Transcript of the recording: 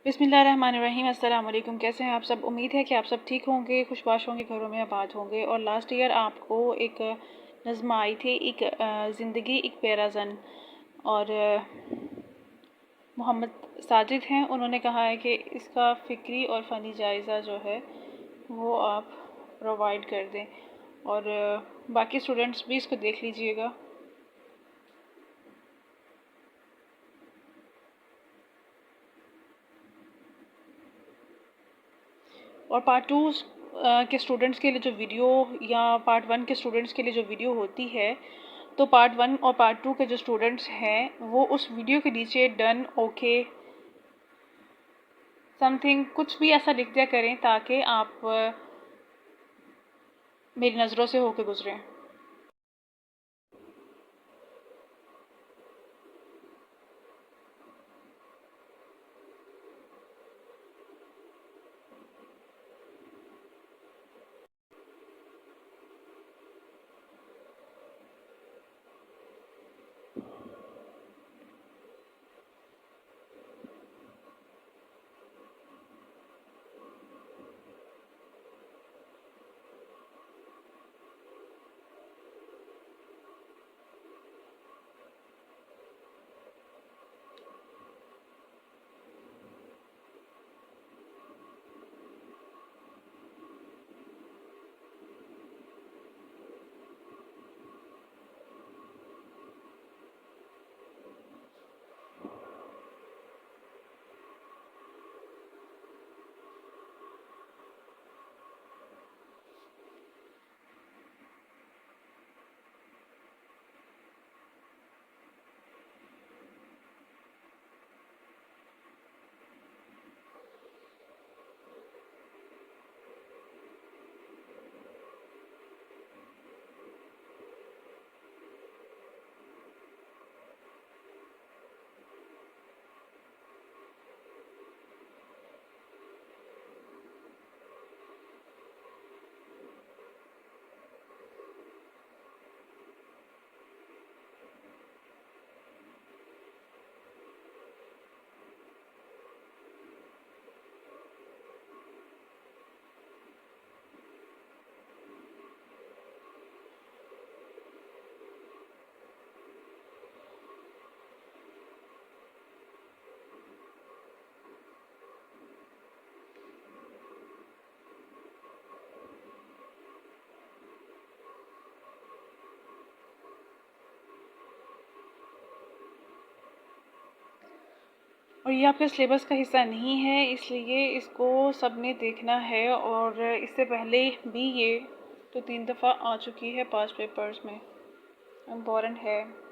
बिस्मिल्लाहिर्रहमानिर्रहीम। अस्सलाम वालेकुम। कैसे हैं आप सब? उम्मीद है कि आप सब ठीक होंगे, खुशबाश होंगे, घरों में आबाद होंगे। और लास्ट ईयर आपको एक नज़्म आई थी, एक ज़िंदगी एक प्यारा ज़न, और मोहम्मद साजिद हैं, उन्होंने कहा है कि इसका फ़िक्री और फ़नी जायज़ा जो है वो आप प्रोवाइड कर दें, और बाकी स्टूडेंट्स भी इसको देख लीजिएगा। और पार्ट टू के स्टूडेंट्स के लिए जो वीडियो, या पार्ट वन के स्टूडेंट्स के लिए जो वीडियो होती है, तो पार्ट वन और पार्ट टू के जो स्टूडेंट्स हैं वो उस वीडियो के नीचे डन, ओके, समथिंग कुछ भी ऐसा लिख दिया करें ताकि आप मेरी नज़रों से होके गुजरें। और ये आपके सिलेबस का हिस्सा नहीं है, इसलिए इसको सब ने देखना है। और इससे पहले भी ये तो 3 दफ़ा आ चुकी है पास पेपर्स में, इम्पॉर्टेंट है।